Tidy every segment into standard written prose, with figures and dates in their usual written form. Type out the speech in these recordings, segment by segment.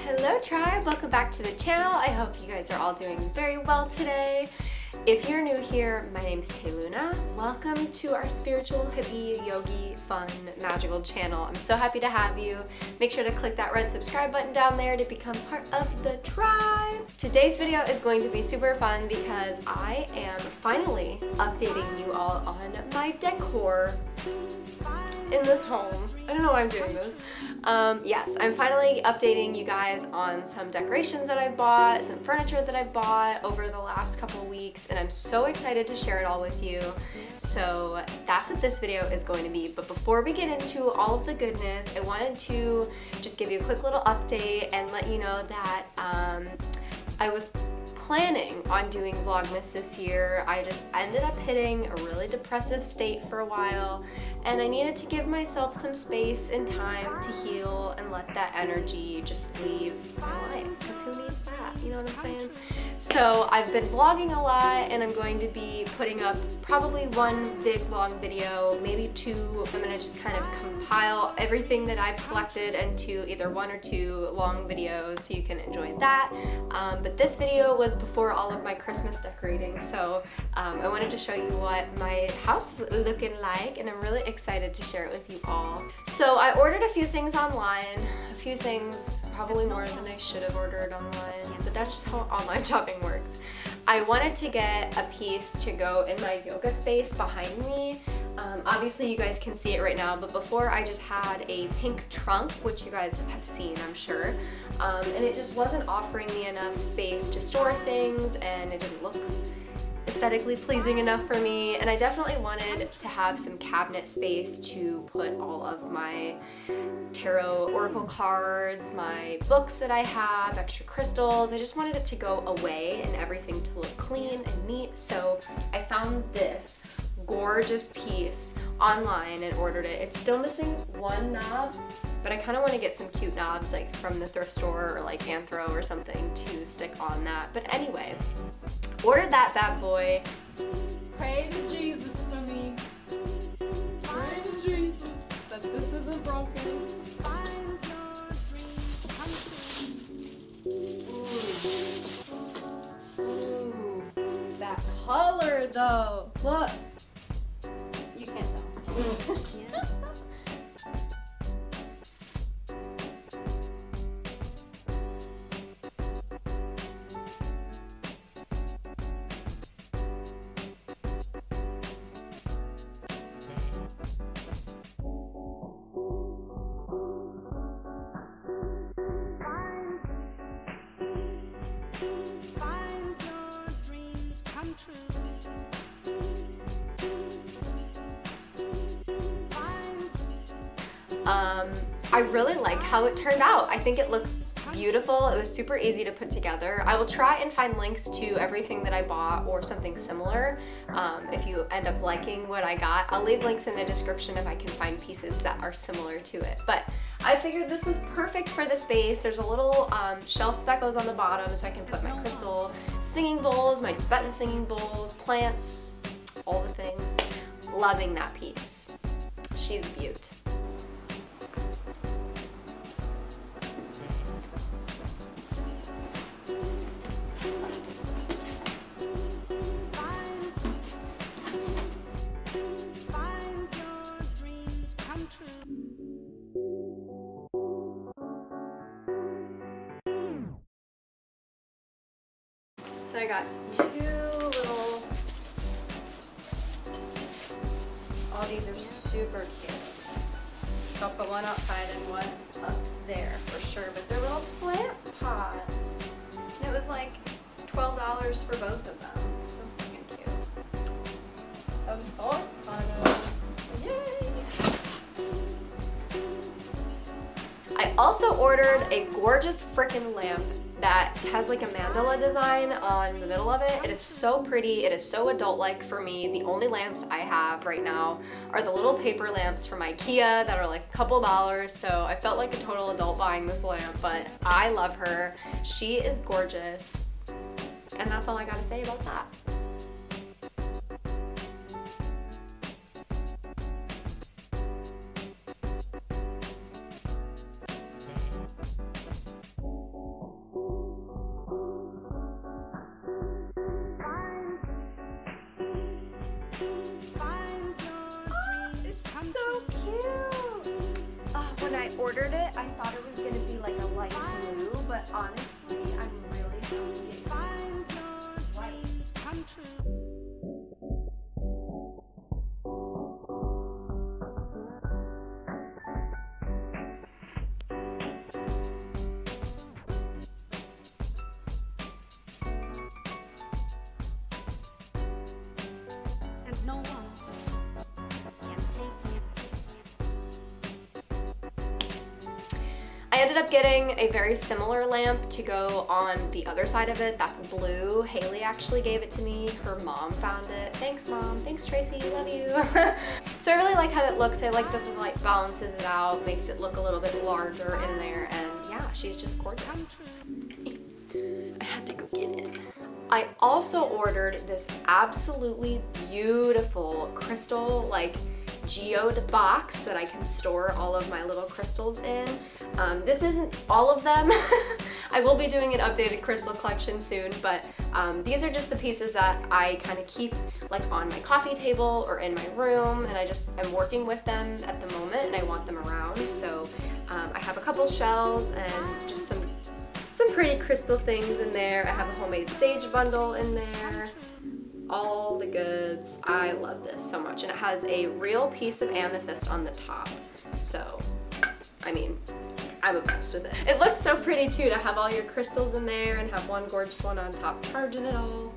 Hello tribe, welcome back to the channel. I hope you guys are all doing very well today. If you're new here, my name is Taylluna. Welcome to our spiritual, hippie, yogi, fun, magical channel. I'm so happy to have you. Make sure to click that red subscribe button down there to become part of the tribe. Today's video is going to be super fun because I am finally updating you all on my decor in this home. I don't know why I'm doing this. Yes, I'm finally updating you guys on some decorations that I've bought, some furniture that I've bought over the last couple of weeks, and I'm so excited to share it all with you. So that's what this video is going to be. But before we get into all of the goodness, I wanted to just give you a quick little update and let you know that I was planning on doing Vlogmas this year. I just ended up hitting a really depressive state for a while, and I needed to give myself some space and time to heal and let that energy just leave my life, because who needs that? You know what I'm saying? So I've been vlogging a lot, and I'm going to be putting up probably one big long video, maybe two. I'm gonna just kind of compile everything that I've collected into either one or two long videos so you can enjoy that. But this video was before all of my Christmas decorating, so I wanted to show you what my house is looking like, and I'm really excited to share it with you all. So I ordered a few things online, a few things, probably more than I should have ordered online, but that's just how online shopping works. I wanted to get a piece to go in my yoga space behind me. Obviously you guys can see it right now, but before I just had a pink trunk, which you guys have seen, I'm sure, and it just wasn't offering me enough space to store things, and it didn't look aesthetically pleasing enough for me, and I definitely wanted to have some cabinet space to put all of my tarot oracle cards, my books that I have, extra crystals. I just wanted it to go away and everything to look clean and neat, so I found this gorgeous piece online and ordered it. It's still missing one knob, but I kind of want to get some cute knobs like from the thrift store or like Anthro or something to stick on that. But anyway, ordered that bad boy. Pray to Jesus for me. Pray to Jesus that this isn't broken. Ooh, that color though. Look. You can't tell. I really like how it turned out. I think it looks beautiful. It was super easy to put together. I will try and find links to everything that I bought or something similar. If you end up liking what I got, I'll leave links in the description if I can find pieces that are similar to it. But I figured this was perfect for the space. There's a little shelf that goes on the bottom so I can put my crystal singing bowls, my Tibetan singing bowls, plants, all the things. Loving that piece. She's a beaut. So I got two little, all these are super cute. So I'll put one outside and one up there for sure, but they're little plant pots. And it was like $12 for both of them. So freaking cute. I'm so excited. Yay! I also ordered a gorgeous freaking lamp that has like a mandala design on the middle of it. It is so pretty. It is so adult-like for me. The only lamps I have right now are the little paper lamps from IKEA that are like a couple dollars, so I felt like a total adult buying this lamp, but I love her. She is gorgeous. And that's all I gotta say about that. cute. When I ordered it, I thought it was going to be like a light blue, but honestly, I'm really happy it came white. And no one can take it. I ended up getting a very similar lamp to go on the other side of it. That's blue. Haley actually gave it to me. Her mom found it. Thanks, Mom. Thanks, Tracy. Love you. So I really like how it looks. I like that the light balances it out, makes it look a little bit larger in there, and yeah, she's just gorgeous. I had to go get it. I also ordered this absolutely beautiful crystal, like, geode box that I can store all of my little crystals in. This isn't all of them. I will be doing an updated crystal collection soon, but these are just the pieces that I kind of keep like on my coffee table or in my room, and I just am working with them at the moment and I want them around. So I have a couple shells and just some pretty crystal things in there. I have a homemade sage bundle in there. All the goods. I love this so much, and it has a real piece of amethyst on the top. So, I mean, I'm obsessed with it. It looks so pretty too to have all your crystals in there and have one gorgeous one on top charging it all.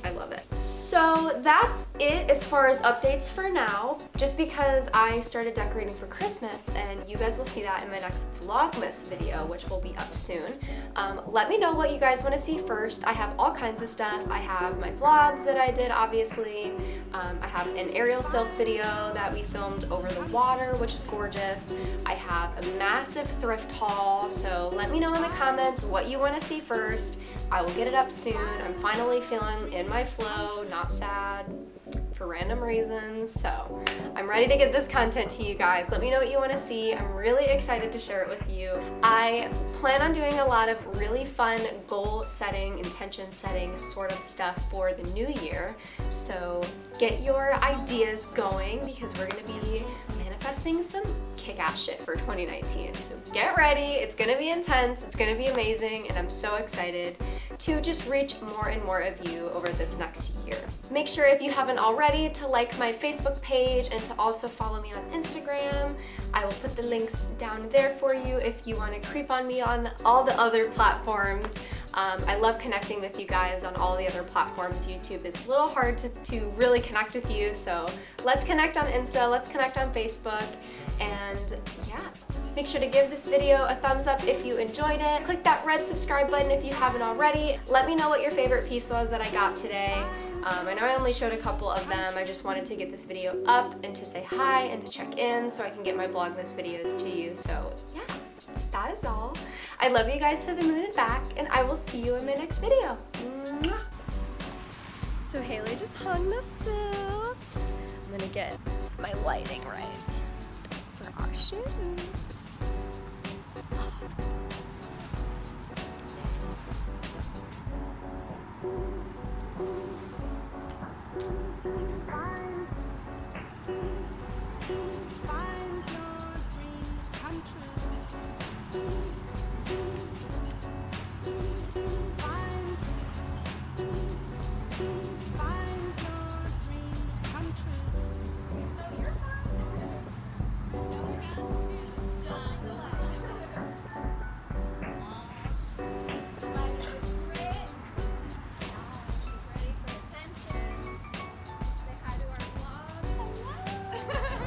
I love it. So that's it as far as updates for now, just because I started decorating for Christmas, and you guys will see that in my next Vlogmas video, which will be up soon. Let me know what you guys want to see first. I have all kinds of stuff. I have my vlogs that I did, obviously. I have an aerial silk video that we filmed over the water, which is gorgeous. I have a massive thrift haul, so let me know in the comments what you want to see first. I will get it up soon. I'm finally feeling in my flow, not sad for random reasons. So I'm ready to get this content to you guys. Let me know what you want to see. I'm really excited to share it with you. I plan on doing a lot of really fun goal setting, intention setting sort of stuff for the new year. So get your ideas going, because we're going to be manifesting some kick-ass shit for 2019. So get ready. It's going to be intense. It's going to be amazing, and I'm so excited to just reach more and more of you over this next year. Make sure, if you haven't already, to like my Facebook page and to also follow me on Instagram. I will put the links down there for you if you want to creep on me on all the other platforms. I love connecting with you guys on all the other platforms. YouTube is a little hard to really connect with you, so let's connect on Insta, let's connect on Facebook, and yeah. Make sure to give this video a thumbs up if you enjoyed it. Click that red subscribe button if you haven't already. Let me know what your favorite piece was that I got today. I know I only showed a couple of them. I just wanted to get this video up and to say hi and to check in so I can get my Vlogmas videos to you. So yeah, that is all. I love you guys to the moon and back, and I will see you in my next video. Mwah. So Haley just hung the silks. I'm gonna get my lighting right for our shoot.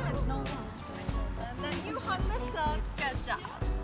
And no one. And then you hung the silk. Good job.